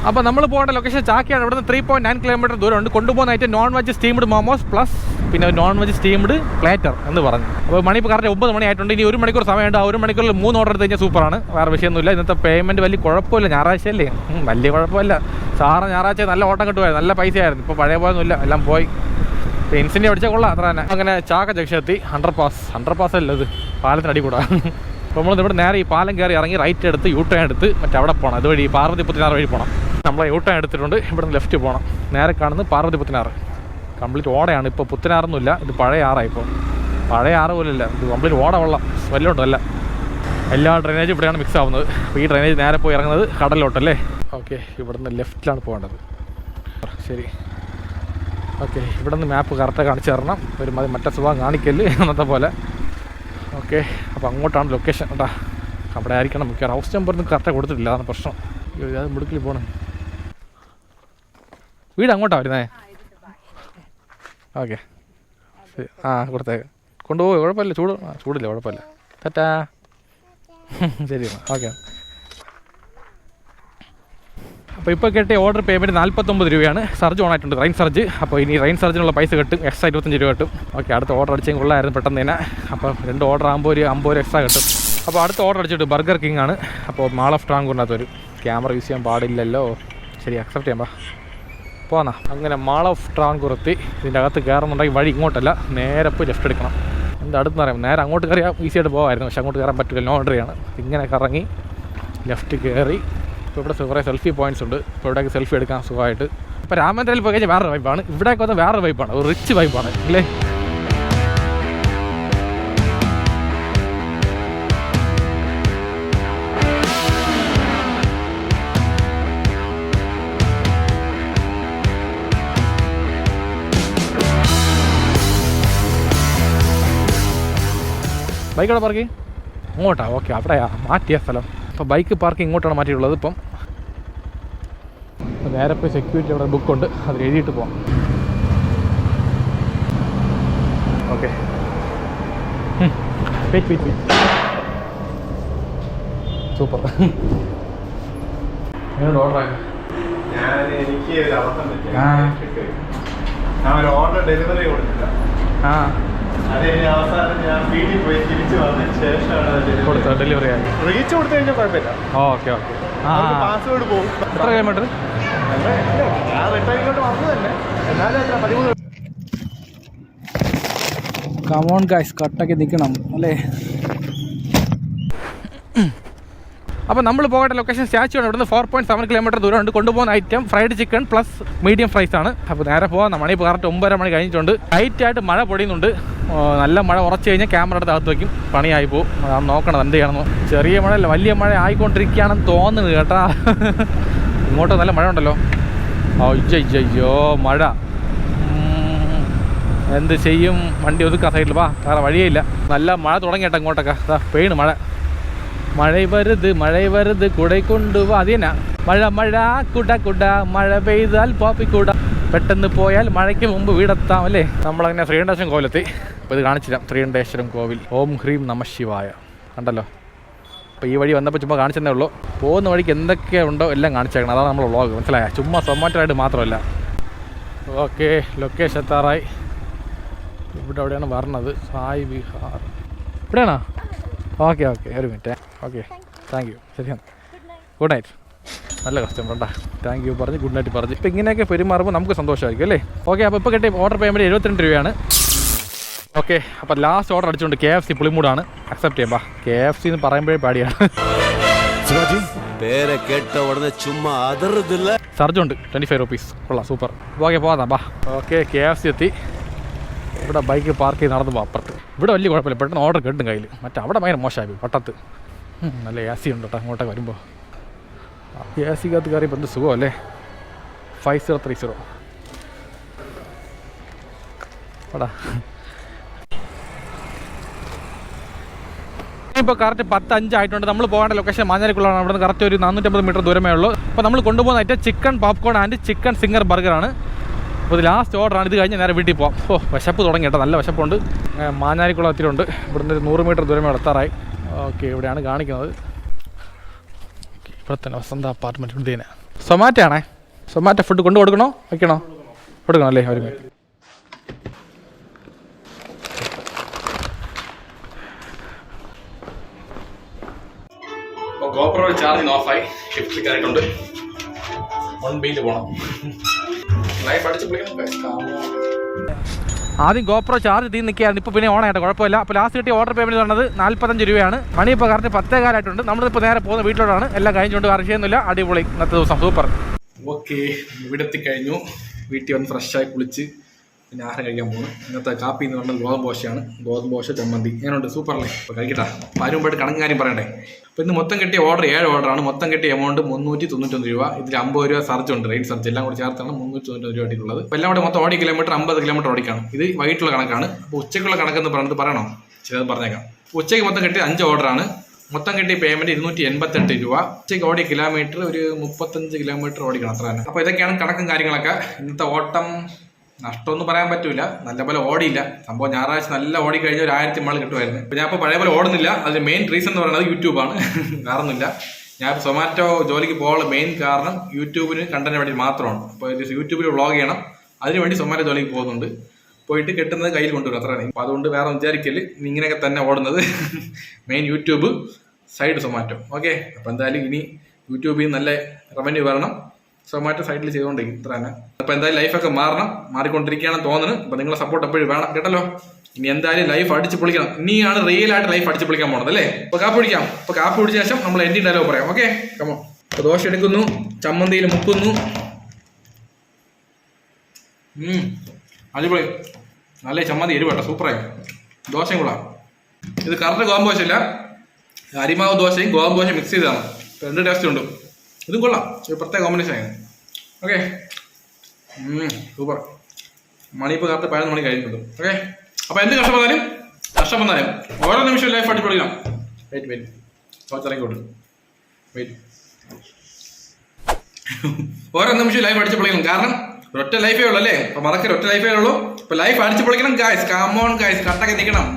അപ്പോൾ നമ്മൾ പോകേണ്ട ലൊക്കേഷൻ ചാക്കിയാണ്. ഇവിടുന്ന് 3.9 കിലോമീറ്റർ ദൂരമുണ്ട്. കൊണ്ടുപോകുന്ന item non veg steamed momos plus പിന്നെ നോൺ വെജ് സ്റ്റീംഡ് പ്ലേറ്റർ എന്ന് പറഞ്ഞു. അപ്പോൾ മണി ഇപ്പോൾ കറക്റ്റ് 9 മണി ആയിട്ടുണ്ട്. ഇനി 1 മണിക്കൂർ സമയമുണ്ട്. ആ 1 മണിക്കൂറിൽ 3 ഓർഡർ എടുത്ത് കഴിഞ്ഞാൽ സൂപ്പറാണ്. വേറെ വിഷയമൊന്നുമില്ല. ഇന്നത്തെ പേയ്മെൻറ്റ് വലിയ കുഴപ്പമില്ല. ഞായറാഴ്ച അല്ലേ, വലിയ കുഴപ്പമില്ല. സാറ് ഞായറാഴ്ച നല്ല ഓട്ടം കിട്ടുമായിരുന്നു, നല്ല പൈസയായിരുന്നു. ഇപ്പോൾ പഴയ പോയൊന്നുമില്ല, എല്ലാം പോയി. ഇൻസിൻ്റെ അടിച്ചാൽ കൊള്ളാം, അത്ര തന്നെ. അങ്ങനെ ചാക്ക ജംഗ്ഷൻ എത്തി. 100 പാസ് അല്ല ഇത്, പാലത്തിന് അടി കൂടാ. അപ്പോൾ നമ്മൾ ഇവിടെ നേരെ ഈ പാലം കയറി ഇറങ്ങി റൈറ്റ് എടുത്ത് യൂട്ടേൺ എടുത്ത് മറ്റേ അവിടെ പോകണം. അതുവഴി പാർവതി പുത്തനാറ് വഴി പോകണം. നമ്മൾ യൂട്ടേൺ എടുത്തിട്ടുണ്ട്. ഇവിടെ നിന്ന് ലെഫ്റ്റ് പോകണം. നേരെ കാണുന്നത് പാർവതി പുത്തനാറ്. കംപ്ലീറ്റ് ഓടയാണ്. ഇപ്പോൾ പുത്തനാറൊന്നുമില്ല, ഇത് പഴയ ആറാണ്. ഇപ്പോൾ പഴയ ആറ് പോലില്ല, ഇത് കംപ്ലീറ്റ് ഓട വെള്ളം വല്ലോട്ടല്ല. എല്ലാ ഡ്രെയിനേജ് ഇവിടെയാണ് മിക്സ് ആവുന്നത്. അപ്പോൾ ഈ ഡ്രെയിനേജ് നേരെ പോയി ഇറങ്ങുന്നത് കടലിലോട്ടല്ലേ. ഓക്കെ, ഇവിടെ നിന്ന് ലെഫ്റ്റിലാണ് പോകേണ്ടത്. ശരി, ഓക്കെ. ഇവിടെ നിന്ന് മാപ്പ് കറക്റ്റ് കാണിച്ചു തരണം. ഒരു മറ്റേ സുഖം കാണിക്കല് എന്നത്തെ പോലെ. ഓക്കെ, അപ്പോൾ അങ്ങോട്ടാണ് ലൊക്കേഷൻ കേട്ടോ. അവിടെ ആയിരിക്കണം മിക്കവാറും. ഹൗസ് നമ്പറൊന്നും കറക്റ്റായി കൊടുത്തിട്ടില്ല, അതാണ് പ്രശ്നം. അത് മുടുക്കിൽ പോകണം. വീട് അങ്ങോട്ടാണ് വരുന്നേ. ഓക്കെ, ശരി. കൊടുത്തേക്ക്, കൊണ്ടുപോയി, കുഴപ്പമില്ല. ചൂടില്ല, കുഴപ്പമില്ല. തെറ്റാ, ശരി, ഓക്കെ. അപ്പോൾ ഇപ്പോൾ കിട്ടിയ ഓർഡർ പേയ്മെൻറ്റ് 49 രൂപയാണ്. സർജ് ഓൺ ആയിട്ടുണ്ട്, റൈൻ സർജ്. അപ്പോൾ ഇനി റൈൻ സർജിനുള്ള പൈസ കിട്ടും, എക്സ്ട്രാ 25 രൂപ കിട്ടും. ഓക്കെ, അടുത്ത ഓർഡർ അടിച്ചെങ്കിൽ കൊള്ളായിരുന്നു പെട്ടെന്ന് തന്നെ. അപ്പോൾ 2 ഓർഡർ ആകുമ്പോൾ ഒരു 50 എക്സ്ട്രാ കിട്ടും. അപ്പോൾ അടുത്ത ഓർഡർ അടിച്ചിട്ട് ബർഗർ കിങ് ആണ്. അപ്പോൾ മാൾ ഓഫ് ട്രാങ്കൂറിനകത്ത് ഒരു ക്യാമറ യൂസ് ചെയ്യാൻ പാടില്ലല്ലോ. ശരി, അക്സെപ്റ്റ് ചെയ്യാം. പോന്നാ. അങ്ങനെ മാൾ ഓഫ് ട്രാങ്കൂർ എത്തി. ഇതിൻ്റെ അകത്ത് കയറുന്നുണ്ടെങ്കിൽ വഴി ഇങ്ങോട്ടല്ല, നേരെ പോയി ലെഫ്റ്റ് എടുക്കണം. എന്താ അടുത്തെന്ന് അറിയാം. നേരെ അങ്ങോട്ട് കയറിയാൽ ഈസി ആയിട്ട് പോകാമായിരുന്നു, പക്ഷെ അങ്ങോട്ട് കയറാൻ പറ്റില്ല, നോ എൻട്രിയാണ്. ഇങ്ങനെ കറങ്ങി ലെഫ്റ്റ് കയറി. ഇപ്പോൾ ഇവിടെ കുറേ സെൽഫി പോയിൻറ്റ്സ് ഉണ്ട്. ഇപ്പോൾ ഇവിടേക്ക് സെൽഫി എടുക്കാൻ സുഖമായിട്ട്. ഇപ്പോൾ രാമേന്ദ്രയിൽ പോയി കഴിഞ്ഞാൽ വേറൊരു വൈബാണ്. ഇവിടേക്ക് വന്നാൽ വേറൊരു വൈബാണ്, ഒരു റിച്ച് വൈബാണ് അല്ലേ. ബൈക്കവിടെ പാർക്കിങ് ഇങ്ങോട്ടാ. ഓക്കെ, അവിടെയാ മാറ്റിയ സ്ഥലം. അപ്പോൾ ബൈക്ക് പാർക്കിംഗ് ഇങ്ങോട്ടാണ് മാറ്റിയിട്ടുള്ളത്. ഇപ്പം നേരെ പോയി സെക്യൂരിറ്റി അവിടെ ബുക്കുണ്ട്, അത് എഴുതിയിട്ട് പോവാം. Okay, super. എനിക്ക് ഒരു അബദ്ധം പറ്റി. ഞാൻ ഒരു ഓർഡർ ഡെലിവറി കൊടുത്തില്ല. അത് അവസാനം ഞാൻ വീട്ടിൽ പോയി തിരിച്ചു വന്നതിന് ശേഷമാണ് കൊടുത്തത് ഡെലിവറി ആയി. റീച്ച് കൊടുത്തു കഴിഞ്ഞാൽ കുഴപ്പമില്ല. Okay okay. പാസ്വേഡ് പോകും. എത്ര കിലോമീറ്റർ? ഞാൻ റിട്ടേൺ ഇങ്ങോട്ട് വന്നു തന്നെ, എന്നാലും എത്ര 13. കമോൺ ഗൈസ്, കട്ടൊക്കെ നിൽക്കണം അല്ലേ. അപ്പോൾ നമ്മൾ പോകേണ്ട ലൊക്കേഷൻ സ്റ്റാച്ചു ആണ്. ഇവിടുന്ന് 4.7 കിലോമീറ്റർ ദൂരമുണ്ട്. കൊണ്ടുപോകുന്ന item fried chicken plus medium fries ആണ്. അപ്പോൾ നേരെ പോകാം. മണി ഇപ്പോൾ കറക്റ്റ് 9:30 മണി കഴിഞ്ഞിട്ടുണ്ട്. ലൈറ്റായിട്ട് മഴ പൊടിയുന്നുണ്ട്. നല്ല മഴ ഉറച്ചു കഴിഞ്ഞാൽ ക്യാമറ എടുത്ത് അകത്ത് വയ്ക്കും, പണിയായി പോകും. അതാണ് നോക്കണം എന്ത് ചെയ്യണമെന്ന്. ചെറിയ മഴയല്ല, വലിയ മഴ ആയിക്കൊണ്ടിരിക്കുകയാണെന്ന് തോന്നുന്നത് കേട്ടാ. ഇങ്ങോട്ട് നല്ല മഴ ഉണ്ടല്ലോ. അയ്യോ മഴ, എന്ത് ചെയ്യും? വണ്ടി ഒതുക്കാം സൈഡിൽ, വാ, വേറെ വഴിയേ ഇല്ല. നല്ല മഴ തുടങ്ങി കേട്ടോ ഇങ്ങോട്ടൊക്കെ. അതാ പെയ്യണ് മഴ. മഴ വരുത് കുട കൊണ്ടുപോവാ. അത് തന്നെ മഴ മഴ കുട കുട, മഴ പെയ്താൽ പോപ്പിക്കൂട, പെട്ടെന്ന് പോയാൽ മഴയ്ക്ക് മുമ്പ് വീടെത്താം അല്ലേ. നമ്മളങ്ങനെ ശ്രീകണ്ഠേശ്വരം കോവിലെത്തി. അപ്പോൾ ഇത് കാണിച്ചില്ല, ശ്രീകണ്ഠേശ്വരം കോവിൽ. ഓം ഹ്രീം നമ ശിവായ കണ്ടല്ലോ. അപ്പോൾ ഈ വഴി വന്നപ്പോൾ ചുമ്മാ കാണിച്ചതേ ഉള്ളൂ. പോകുന്ന വഴിക്ക് എന്തൊക്കെ ഉണ്ടോ എല്ലാം കാണിച്ചേക്കണം. അതാണ് നമ്മൾ വ്ളോഗ്, മനസ്സിലായ? ചുമ്മാ സൊമാറ്റോയിട്ട് മാത്രമല്ല. ഓക്കെ, ലൊക്കേഷൻ എത്താറായി. ഇവിടെ എവിടെയാണ് പറഞ്ഞത്? സായി വിഹാർ ഇവിടെയാണോ? ഓക്കെ ഒരു മിനിറ്റ്. Okay, thank you. ശരിയാണ്, ഗുഡ് നൈറ്റ്. നല്ല കസ്റ്റമർ ഉണ്ടാ, താങ്ക് യു പറഞ്ഞ് ഗുഡ് നൈറ്റ് പറഞ്ഞ്. ഇപ്പോൾ ഇങ്ങനെയൊക്കെ പെരുമാറുമ്പോൾ നമുക്ക് സന്തോഷമായിരിക്കും അല്ലേ. ഓക്കെ, അപ്പോൾ ഇപ്പോൾ കിട്ടിയ ഓർഡർ പേയ്മെൻറ്റ് 72 രൂപയാണ്. ഓക്കെ, അപ്പോൾ ലാസ്റ്റ് ഓർഡർ അടിച്ചുകൊണ്ട് KFC പുളിമൂടാണ്. അക്സെപ്റ്റ് ചെയ്യാം. KFC എന്ന് പറയുമ്പോഴേ പാടിയാണ്. സർജുണ്ട് 25 rupees. കൊള്ളാം, സൂപ്പർ. ഓക്കെ പോകാം, ബാ. ഓക്കെ, KFC എത്തി. ഇവിടെ ബൈക്ക് പാർക്ക് ചെയ്ത് നടന്നു പോകാം അപ്പുറത്ത്. ഇവിടെ വലിയ കുഴപ്പമില്ല, പെട്ടെന്ന് ഓർഡർ കിട്ടും കയ്യിൽ. അവിടെ ഭയങ്കര മോശമായി പട്ടത്ത്. നല്ല AC ഉണ്ട് കേട്ടോ അങ്ങോട്ടൊക്കെ വരുമ്പോൾ. AC-കകത്ത് കയറിയപ്പോൾ എന്ത് സുഖമല്ലേ. 5030 എടാ. ഇപ്പോൾ കറക്റ്റ് 10:05 ആയിട്ടുണ്ട്. നമ്മൾ പോകേണ്ട ലൊക്കേഷൻ മാഞ്ഞാലിക്കുള്ളതാണ്. അവിടെ നിന്ന് കറക്റ്റ് ഒരു 450 മീറ്റർ ദൂരമേ ഉള്ളൂ. അപ്പോൾ നമ്മൾ കൊണ്ടുപോകുന്ന item chicken popcorn and chicken zinger ബർഗറാണ്. അപ്പോൾ ഇത് ലാസ്റ്റ് ഓർഡറാണ്. ഇത് കഴിഞ്ഞ് നേരെ വീട്ടിൽ പോകാം. വിശപ്പ് തുടങ്ങി കേട്ടോ, നല്ല വിശപ്പുണ്ട്. മാഞ്ഞാലിക്കുളം എത്തിയിട്ടുണ്ട്. ഇവിടുന്ന് ഒരു 100 മീറ്റർ ദൂരമേ എത്താറായി. ഓക്കെ, ഇവിടെയാണ് കാണിക്കുന്നത്. ഇവിടെ തന്നെ വസന്ത അപ്പാർട്ട്മെൻറ്റ്. ഇവിടെ തന്നെ സൊമാറ്റോ ആണേ. സൊമാറ്റോ ഫുഡ് കൊണ്ട് കൊടുക്കണോ വയ്ക്കണോ? കൊടുക്കണം അല്ലേ. ഒരു മിനിറ്റ്. GoPro ചാർജിങ് ഓഫായി. ഷിഫ്റ്റിൽ കയറിയിട്ടുണ്ട്. 1B പോകണം. ലൈഫ് അടിച്ച് ആദ്യം GoPro ചാർജ് തീ നിൽക്കുകയായിരുന്നു. ഇപ്പോൾ പിന്നെ ഓണായിട്ട് കുഴപ്പമില്ല. അപ്പോൾ ലാസ്റ്റ് കിട്ടിയ ഓർഡർ പേയ്മെൻറ്റ് തന്നത് 45 രൂപയാണ്. മണി ഇപ്പോൾ കറക്റ്റ് 10:15 നമ്മളിപ്പോൾ നേരെ പോകുന്ന വീട്ടിലോട്ടാണ്. എല്ലാം കഴിഞ്ഞുകൊണ്ട് അറിയുന്നില്ല. അടിപൊളി ഇന്നത്തെ ദിവസം, സൂപ്പർ. ഓക്കെ, ഇവിടെ എത്തിക്കഴിഞ്ഞു. വീട്ടിൽ വന്ന് ഫ്രഷായി കുളിച്ച് പിന്നെ ആഹാരം കഴിക്കാൻ പോകുന്നു. ഇന്നത്തെ കാപ്പി എന്ന് പറഞ്ഞത് ഗോതമ്പ് ദോശയാണ്. ഗോതമ്പ് ദോശ ചമ്മന്തി എങ്ങനെയുണ്ട്? സൂപ്പറല്ലേ. അപ്പോൾ കഴിക്കട്ടെ. അപ്പോൾ ആരും മുമ്പായിട്ട് കണക്ക് കാര്യം പറയണ്ടേ. അപ്പോൾ ഇന്ന് മൊത്തം കിട്ടിയ ഓർഡർ 7 ഓർഡറാണ്. മൊത്തം കിട്ടിയ എമൗണ്ട് 391 രൂപ. ഇതിൽ 50 രൂപ സർജ് ഉണ്ട്, റേറ്റ് സർജ് എല്ലാം കൂടി ചേർത്താണ് 391 രൂപ ആയിട്ടുള്ളത്. അപ്പോൾ എല്ലാം കൂടെ മൊത്തം ഓടി കിലോമീറ്റർ 50 കിലോമീറ്റർ ഓടിക്കാണ്. ഇത് വൈകിട്ടുള്ള കണക്കാണ്. അപ്പോൾ ഉച്ചയ്ക്കുള്ള കണക്കെന്ന് പറഞ്ഞത് പറയണോ? ചിലത് പറഞ്ഞേക്കാം. ഉച്ചയ്ക്ക് മൊത്തം കിട്ടിയ 5 ഓർഡറാണ്. മൊത്തം കിട്ടിയ പേയ്മെൻറ്റ് 288 രൂപ. ഉച്ചയ്ക്ക് ഓടിയ കിലോമീറ്റർ ഒരു 35 കിലോമീറ്റർ ഓടിക്കണം, അത്ര തന്നെ. അപ്പോൾ ഇതൊക്കെയാണ് കണക്കും കാര്യങ്ങളൊക്കെ. ഇന്നത്തെ ഓട്ടം നഷ്ടമൊന്നും പറയാൻ പറ്റൂല. നല്ലപോലെ ഓടിയില്ല. സംഭവം ഞായറാഴ്ച നല്ല ഓടി കഴിഞ്ഞാൽ ഒരു 1000 മണി കിട്ടുമായിരുന്നു. അപ്പോൾ ഞാൻ ഇപ്പോൾ പഴയ പോലെ ഓടുന്നില്ല. അതിന് മെയിൻ റീസൺ എന്ന് പറയുന്നത് യൂട്യൂബാണ്. കാരണമില്ല. ഞാൻ സൊമാറ്റോ ജോലിക്ക് പോകാനുള്ള മെയിൻ കാരണം യൂട്യൂബിന് കണ്ടന്റ് വേണ്ടി മാത്രമാണ്. അപ്പോൾ യൂട്യൂബിൽ വ്ളോഗ് ചെയ്യണം, അതിനുവേണ്ടി സൊമാറ്റോ ജോലിക്ക് പോകുന്നുണ്ട്. പോയിട്ട് കിട്ടുന്നത് കയ്യിൽ കൊണ്ടുവരും, അത്രയാണ്. അപ്പോൾ അതുകൊണ്ട് വേറെ വിചാരിക്കല് ഇങ്ങനെയൊക്കെ തന്നെ ഓടുന്നത്. Main YouTube, side Zomato. Okay, അപ്പോൾ എന്തായാലും ഇനി യൂട്യൂബിൽ നല്ല റവന്യൂ വരണം. സൊമാറ്റോ സൈഡിൽ ചെയ്തുകൊണ്ടിരിക്കും, ഇത്ര തന്നെ. അപ്പോൾ എന്തായാലും ലൈഫൊക്കെ മാറിക്കൊണ്ടിരിക്കുകയാണെന്ന് തോന്നുന്നു. അപ്പോൾ നിങ്ങളെ സപ്പോർട്ട് എപ്പോഴും വേണം കേട്ടല്ലോ. ഇനി എന്തായാലും ലൈഫ് അടിച്ച് പൊളിക്കണം. ഇനിയാണ് റിയൽ ആയിട്ട് ലൈഫ് അടിച്ച് പൊളിക്കാൻ പോണത് അല്ലേ. അപ്പോൾ കാപ്പി കുടിക്കാം. അപ്പോൾ കാപ്പി കുടിച്ച ശേഷം നമ്മൾ എൻഡിങ് ഡയലോഗ് പറയാം. Okay, come on. അപ്പോൾ ദോശ എടുക്കുന്നു, ചമ്മന്തിയിൽ മുക്കുന്നു. അടിപൊളി, നല്ല ചമ്മന്തി, എരിവ് കേട്ടോ, സൂപ്പറായി. ദോശയും കൂടാ. ഇത് കറക്റ്റ് ഗോതമ്പ് ദോശയില്ല, അരിമാവ് ദോശയും ഗോതമ്പ് ദോശയും മിക്സ് ചെയ്തതാണ്. 2 ടേസ്റ്റ് ഉണ്ട്. ഇതും കൊള്ളാം, ഒരു പ്രത്യേക കോമ്പിനേഷൻ ആയിരുന്നു. Okay, super. മണി ഇപ്പോൾ കറക്റ്റ് 11 മണി കഴിഞ്ഞിട്ടുണ്ട്. ഓക്കെ, അപ്പോൾ എന്ത് കഷ്ടം വന്നാലും ഓരോ നിമിഷവും ലൈഫ് അടിപൊളിക്കണം. വെയിറ്റ് ചോദിച്ചിറങ്ങിക്കോട്ട്. വെയിറ്റ്, ഓരോ നിമിഷവും ലൈഫ് അടിച്ച് പൊളിക്കണം. കാരണം ഒറ്റ ലൈഫേ ഉള്ളൂ അല്ലേ. അപ്പോൾ മറക്കരുത്, ഒറ്റ ലൈഫേ ഉള്ളൂ. അപ്പോൾ ലൈഫ് അടിച്ച് പൊളിക്കണം ഗായ്സ്. കമോൺ ഗായ്സ്, കട്ടൊക്കെ നിൽക്കണം.